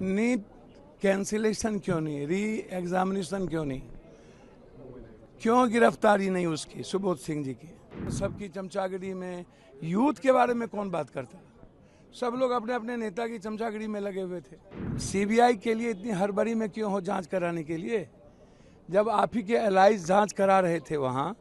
NEET cancellation क्यों नहीं, re examination क्यों नहीं, क्यों गिरफ्तारी नहीं उसकी, सुबोध सिंह जी की। सबकी चमचागिरी में यूथ के बारे में कौन बात करता? सब लोग अपने अपने नेता की चमचागिरी में लगे हुए थे। सीबीआई के लिए इतनी हड़बड़ी में क्यों हो जांच कराने के लिए, जब आप ही के एलाइज जांच करा रहे थे वहां।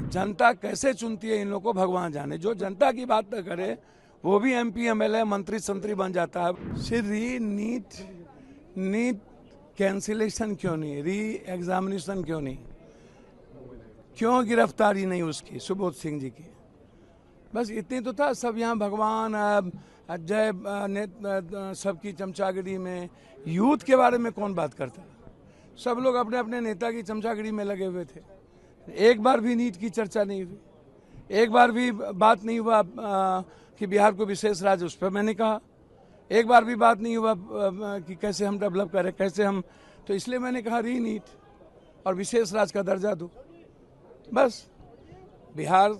जनता कैसे चुनती है इन लोगों को भगवान जाने। जो जनता की बात न करे वो भी एमपी एमएलए मंत्री संतरी बन जाता है। श्री नीट कैंसिलेशन क्यों नहीं, री एग्जामिनेशन क्यों नहीं, क्यों गिरफ्तारी नहीं उसकी, सुबोध सिंह जी की। बस इतनी तो था। सब यहाँ भगवान जय सबकी चमचागिरी में यूथ के बारे में कौन बात करता? सब लोग अपने अपने नेता की चमचागिरी में लगे हुए थे। एक बार भी नीट की चर्चा नहीं हुई, एक बार भी बात नहीं हुआ कि बिहार को विशेष राज्य, उस पर मैंने कहा। एक बार भी बात नहीं हुआ कि कैसे हम डेवलप करें, कैसे हम, तो इसलिए मैंने कहा री नीट और विशेष राज्य का दर्जा दो। बस बिहार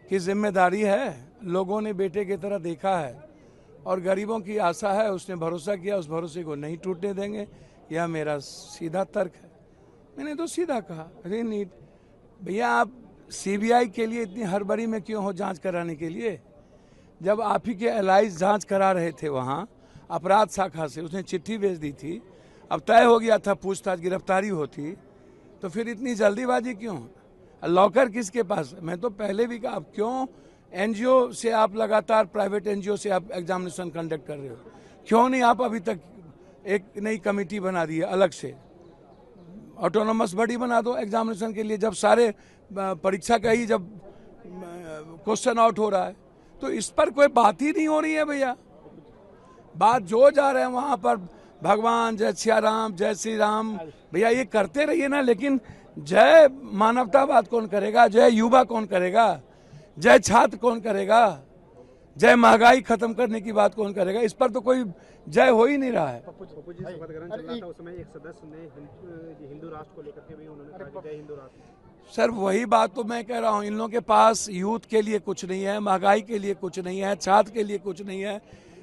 की जिम्मेदारी है, लोगों ने बेटे की तरह देखा है और गरीबों की आशा है, उसने भरोसा किया, उस भरोसे को नहीं टूटने देंगे। यह मेरा सीधा तर्क है। मैंने तो सीधा कहा री नीट। भैया आप सीबीआई के लिए इतनी हड़बड़ी में क्यों हो जांच कराने के लिए, जब आप ही के एलाइज जांच करा रहे थे वहाँ अपराध शाखा से, उसने चिट्ठी भेज दी थी। अब तय हो गया था पूछताछ गिरफ्तारी होती, तो फिर इतनी जल्दीबाजी क्यों? लॉकर किसके पास? मैं तो पहले भी कहा, अब क्यों एनजीओ से आप लगातार, प्राइवेट एनजीओ से आप एग्जामिनेशन कंडक्ट कर रहे हो? क्यों नहीं आप अभी तक एक नई कमेटी बना दी है अलग से, ऑटोनोमस बॉडी बना दो एग्जामिनेशन के लिए। जब सारे परीक्षा का ही जब क्वेश्चन आउट हो रहा है, तो इस पर कोई बात ही नहीं हो रही है भैया। बात जो जा रहे हैं वहां पर भगवान जय सिया राम, जय श्री राम, भैया ये करते रहिए ना, लेकिन जय मानवतावाद कौन करेगा, जय युवा कौन करेगा, जय छात्र कौन करेगा, जय महंगाई खत्म करने की बात कौन करेगा? इस पर तो कोई जय हो ही नहीं रहा है। पप्पू जी शपथ ग्रहण चल रहा था, उस समय एक सदस्य ने हिंदू राष्ट्र को लेकर के भी उन्होंने कहा जय हिंदू राष्ट्र। सर वही बात तो मैं कह रहा हूँ, इन लोगों के पास यूथ के लिए कुछ नहीं है, महंगाई के लिए कुछ नहीं है, छात्र के लिए कुछ नहीं है,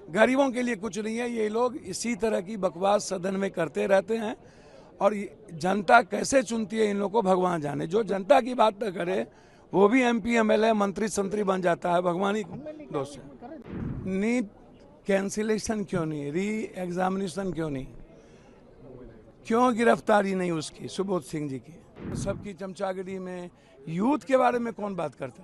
गरीबों के लिए कुछ नहीं है। ये लोग इसी तरह की बकवास सदन में करते रहते हैं और जनता कैसे चुनती है इन लोगों को भगवान जाने। जो जनता की बात न करे वो भी एमपी एमएलए मंत्री संतरी बन जाता है। भगवान ही दोस्त है। नीट कैंसिलेशन क्यों नहीं, री एग्जामिनेशन क्यों नहीं, क्यों गिरफ्तारी नहीं उसकी, सुबोध सिंह जी की। सबकी चमचागिरी में यूथ के बारे में कौन बात करता?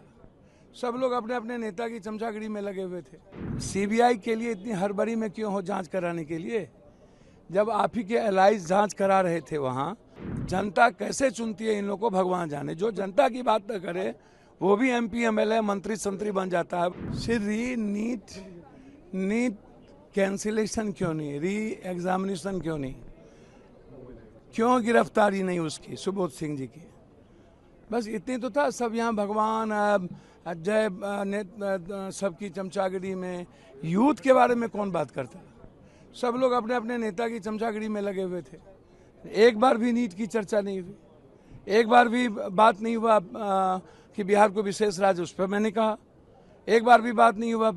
सब लोग अपने अपने नेता की चमचागिरी में लगे हुए थे। सीबीआई के लिए इतनी हड़बड़ी में क्यों हो जांच कराने के लिए, जब आप ही के एलाइज जांच करा रहे थे वहां। जनता कैसे चुनती है इन लोगों को भगवान जाने। जो जनता की बात न करे वो भी एमपी एमएलए मंत्री संतरी बन जाता है। श्री नीट कैंसिलेशन क्यों नहीं, री एग्जामिनेशन क्यों नहीं, क्यों गिरफ्तारी नहीं उसकी, सुबोध सिंह जी की। बस इतनी तो था। सब यहाँ भगवान जय सबकी चमचागिरी में यूथ के बारे में कौन बात करता? सब लोग अपने अपने नेता की चमचागिरी में लगे हुए थे। एक बार भी नीट की चर्चा नहीं हुई, एक बार भी बात नहीं हुआ कि बिहार को विशेष राज्य, उस पर मैंने कहा। एक बार भी बात नहीं हुआ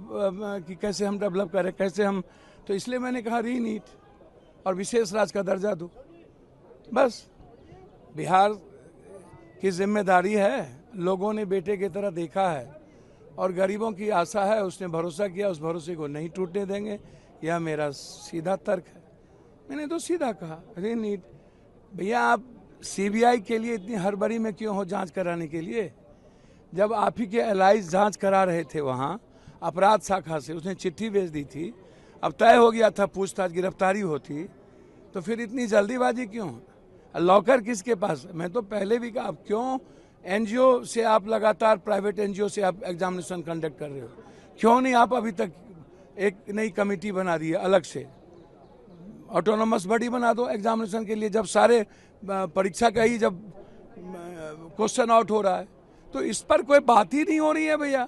कि कैसे हम डेवलप करें, कैसे हम, तो इसलिए मैंने कहा री नीट और विशेष राज्य का दर्जा दो। बस बिहार की जिम्मेदारी है, लोगों ने बेटे की तरह देखा है और गरीबों की आशा है, उसने भरोसा किया, उस भरोसे को नहीं टूटने देंगे। यह मेरा सीधा तर्क है। मैंने तो सीधा कहा री नीट। भैया आप सीबीआई के लिए इतनी हड़बड़ी में क्यों हो जांच कराने के लिए, जब आप ही के एलाइज जांच करा रहे थे वहाँ अपराध शाखा से, उसने चिट्ठी भेज दी थी। अब तय हो गया था पूछताछ गिरफ्तारी होती, तो फिर इतनी जल्दीबाजी क्यों? लॉकर किसके पास? मैं तो पहले भी कहा, अब क्यों एनजीओ से आप लगातार, प्राइवेट एनजीओ से आप एग्जामिनेशन कंडक्ट कर रहे हो? क्यों नहीं आप अभी तक एक नई कमेटी बना दी है अलग से, ऑटोनोमस बॉडी बना दो एग्जामिनेशन के लिए। जब सारे परीक्षा का ही जब क्वेश्चन आउट हो रहा है, तो इस पर कोई बात ही नहीं हो रही है भैया।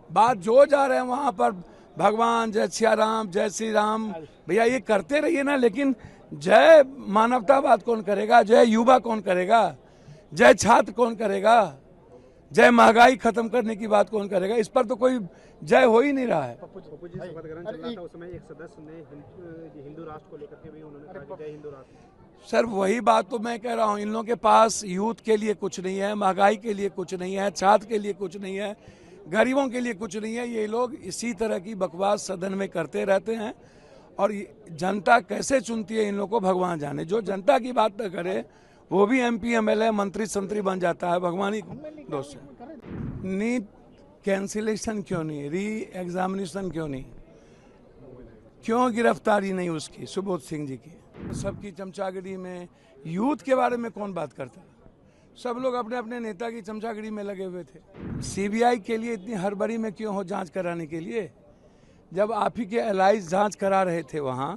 बात जो जा रहे हैं वहां पर भगवान जय सिया राम, जय श्री राम, भैया ये करते रहिए ना, लेकिन जय मानवतावाद कौन करेगा, जय युवा कौन करेगा, जय छात्र कौन करेगा, जय महंगाई खत्म करने की बात कौन करेगा? इस पर तो कोई जय हो ही नहीं रहा है। पप्पू जी शपथ ग्रहण चल रहा था, उस समय एक सदस्य ने हिंदू राष्ट्र को लेकर के भी उन्होंने कहा कि जय हिंदू राष्ट्र। सर वही बात तो मैं कह रहा हूँ, इन लोगों के पास यूथ के लिए कुछ नहीं है, महंगाई के लिए कुछ नहीं है, छात्र के लिए कुछ नहीं है, गरीबों के लिए कुछ नहीं है। ये लोग इसी तरह की बकवास सदन में करते रहते हैं और जनता कैसे चुनती है इन लोगों को भगवान जाने। जो जनता की बात न करे वो भी MP MLA मंत्री संतरी बन जाता है, भगवान ही दोस्त है। नीट कैंसिलेशन क्यों नहीं, री एग्जामिनेशन क्यों नहीं, क्यों गिरफ्तारी नहीं उसकी, सुबोध सिंह जी की? सबकी चमचागिरी में यूथ के बारे में कौन बात करता है? सब लोग अपने अपने नेता की चमचागिरी में लगे हुए थे। CBI के लिए इतनी हड़बड़ी में क्यों हो जांच कराने के लिए, जब आप ही के एलाइज जांच करा रहे थे वहां।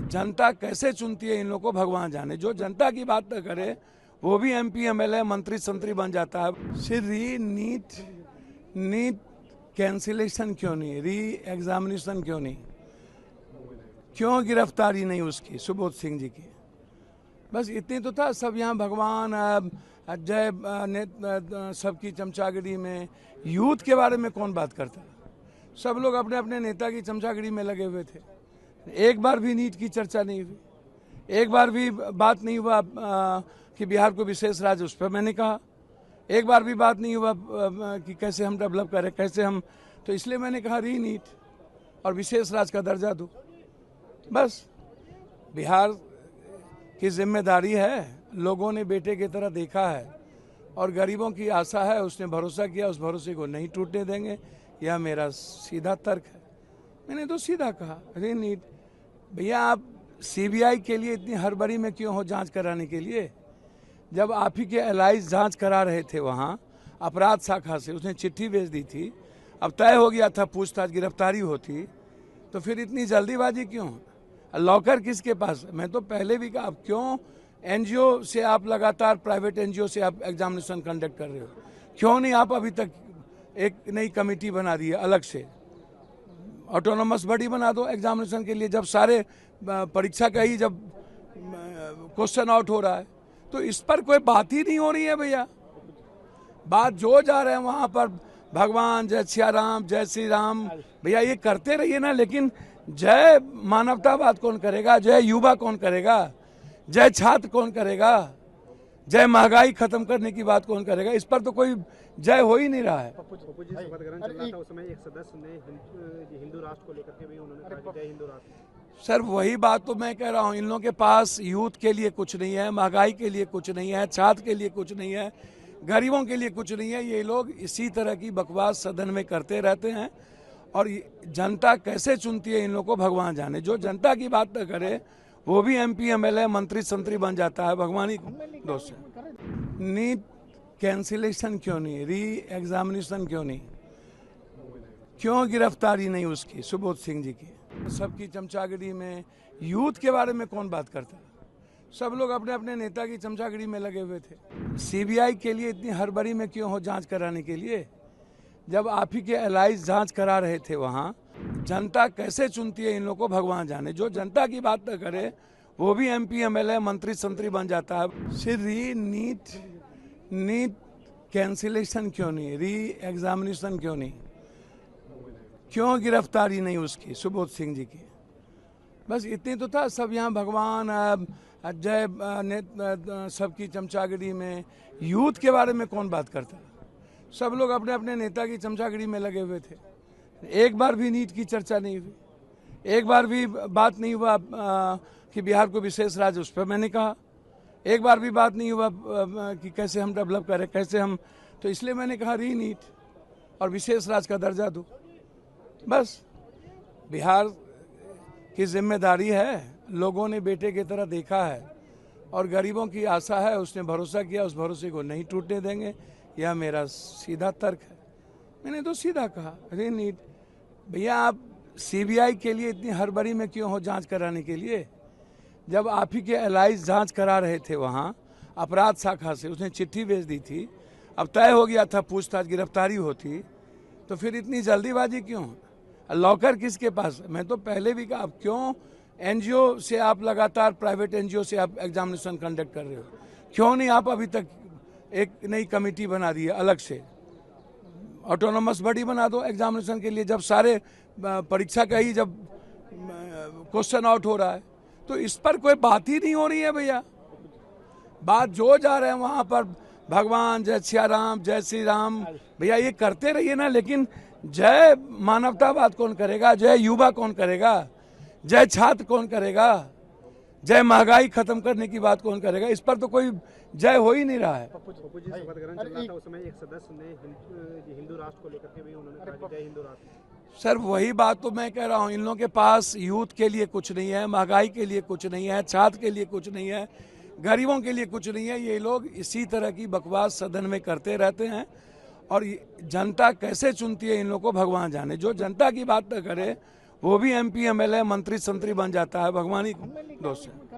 जनता कैसे चुनती है इन लोगों को भगवान जाने। जो जनता की बात न करे वो भी MP MLA मंत्री संतरी बन जाता है। सिर्फ नीट कैंसिलेशन क्यों नहीं, री एग्जामिनेशन क्यों नहीं, क्यों गिरफ्तारी नहीं उसकी, सुबोध सिंह जी की? बस इतनी तो था। सब यहाँ भगवान जय सबकी चमचागिरी में यूथ के बारे में कौन बात करता है? सब लोग अपने अपने नेता की चमचागिरी में लगे हुए थे। एक बार भी नीट की चर्चा नहीं हुई, एक बार भी बात नहीं हुआ कि बिहार को विशेष राज्य, उस पर मैंने कहा। एक बार भी बात नहीं हुआ कि कैसे हम डेवलप करें, कैसे हम, तो इसलिए मैंने कहा री नीट और विशेष राज्य का दर्जा दो। बस बिहार की जिम्मेदारी है, लोगों ने बेटे की तरह देखा है और गरीबों की आशा है, उसने भरोसा किया, उस भरोसे को नहीं टूटने देंगे। यह मेरा सीधा तर्क है। मैंने तो सीधा कहा अरे नीट भैया, आप CBI के लिए इतनी हड़बड़ी में क्यों हो जांच कराने के लिए, जब आप ही के एलाइज जांच करा रहे थे वहाँ अपराध शाखा से, उसने चिट्ठी भेज दी थी, अब तय हो गया था पूछताछ गिरफ्तारी होती, तो फिर इतनी जल्दीबाजी क्यों? लॉकर किसके पास? मैं तो पहले भी कहा, अब क्यों NGO से आप लगातार, प्राइवेट NGO से आप एग्जामिनेशन कंडक्ट कर रहे हो? क्यों नहीं आप अभी तक एक नई कमेटी बना दी है अलग से, ऑटोनोमस बॉडी बना दो एग्जामिनेशन के लिए, जब सारे परीक्षा का ही जब क्वेश्चन आउट हो रहा है। तो इस पर कोई बात ही नहीं हो रही है भैया। बात जो जा रहे हैं वहाँ पर भगवान, जय सिया राम, जय श्री राम, भैया ये करते रहिए ना, लेकिन जय मानवतावाद कौन करेगा, जय युवा कौन करेगा, जय छात्र कौन करेगा, जय महंगाई खत्म करने की बात कौन करेगा? इस पर तो कोई जय हो ही नहीं रहा है। पप्पू जी शपथ ग्रहण चल रहा था, उस समय एक सदस्य ने हिंदू राष्ट्र को लेकर के भी उन्होंने कहा कि जय हिंदू राष्ट्र। सर वही बात तो मैं कह रहा हूँ, इन लोगों के पास यूथ के लिए कुछ नहीं है, महंगाई के लिए कुछ नहीं है, छात्र के लिए कुछ नहीं है, गरीबों के लिए कुछ नहीं है। ये लोग इसी तरह की बकवास सदन में करते रहते हैं और जनता कैसे चुनती है इन लोगों को भगवान जाने। जो जनता की बात न करे वो भी MP MLA मंत्री संतरी बन जाता है, भगवान ही दोस्त है। नीट कैंसिलेशन क्यों नहीं, री एग्जामिनेशन क्यों नहीं, क्यों गिरफ्तारी नहीं उसकी, सुबोध सिंह जी की? सबकी चमचागिरी में यूथ के बारे में कौन बात करता है? सब लोग अपने अपने नेता की चमचागिरी में लगे हुए थे। CBI के लिए इतनी हड़बड़ी में क्यों हो जांच कराने के लिए, जब आप ही के एलाइज जांच करा रहे थे वहाँ। जनता कैसे चुनती है इन लोगों को भगवान जाने। जो जनता की बात न करे वो भी MP MLA मंत्री संतरी बन जाता है। सिर्फ नीट कैंसिलेशन क्यों नहीं, री एग्जामिनेशन क्यों नहीं, क्यों गिरफ्तारी नहीं उसकी, सुबोध सिंह जी की? बस इतनी तो था। सब यहाँ भगवान जय सबकी चमचागिरी में यूथ के बारे में कौन बात करता है? सब लोग अपने अपने नेता की चमचागिरी में लगे हुए थे। एक बार भी नीट की चर्चा नहीं हुई, एक बार भी बात नहीं हुआ कि बिहार को विशेष राज्य, उस पर मैंने कहा। एक बार भी बात नहीं हुआ कि कैसे हम डेवलप करें, कैसे हम, तो इसलिए मैंने कहा री नीट और विशेष राज्य का दर्जा दो। बस बिहार की जिम्मेदारी है, लोगों ने बेटे की तरह देखा है और गरीबों की आशा है, उसने भरोसा किया, उस भरोसे को नहीं टूटने देंगे। यह मेरा सीधा तर्क है। मैंने तो सीधा कहा अरे नीट भैया, आप CBI के लिए इतनी हड़बड़ी में क्यों हो जांच कराने के लिए, जब आप ही के एलाइज जांच करा रहे थे वहाँ अपराध शाखा से, उसने चिट्ठी भेज दी थी, अब तय हो गया था पूछताछ गिरफ्तारी होती, तो फिर इतनी जल्दीबाजी क्यों? लॉकर किसके पास? मैं तो पहले भी कहा, अब क्यों NGO से आप लगातार, प्राइवेट NGO से आप एग्जामिनेशन कंडक्ट कर रहे हो? क्यों नहीं आप अभी तक एक नई कमेटी बना दी है अलग से, ऑटोनोमस बॉडी बना दो एग्जामिनेशन के लिए, जब सारे परीक्षा का ही जब क्वेश्चन आउट हो रहा है। तो इस पर कोई बात ही नहीं हो रही है भैया। बात जो जा रहे हैं वहाँ पर भगवान जय सिया राम जय श्री राम, भैया ये करते रहिए ना, लेकिन जय मानवतावाद कौन करेगा, जय युवा कौन करेगा, जय छात्र कौन करेगा, जय महंगाई खत्म करने की बात कौन करेगा? इस पर तो कोई जय हो ही नहीं रहा है। पप्पू जी शपथ ग्रहण चल रहा था, उस समय एक सदस्य ने हिंदू राष्ट्र को लेकर के भी उन्होंने कहा कि जय हिंदू राष्ट्र। सर वही बात तो मैं कह रहा हूँ, इन लोगों के पास यूथ के लिए कुछ नहीं है, महंगाई के लिए कुछ नहीं है, छात्र के लिए कुछ नहीं है, गरीबों के लिए कुछ नहीं है। ये लोग इसी तरह की बकवास सदन में करते रहते हैं और जनता कैसे चुनती है इन लोगों को भगवान जाने। जो जनता की बात न करे वो भी MP MLA मंत्री संतरी बन जाता है, भगवान ही दोस्त है।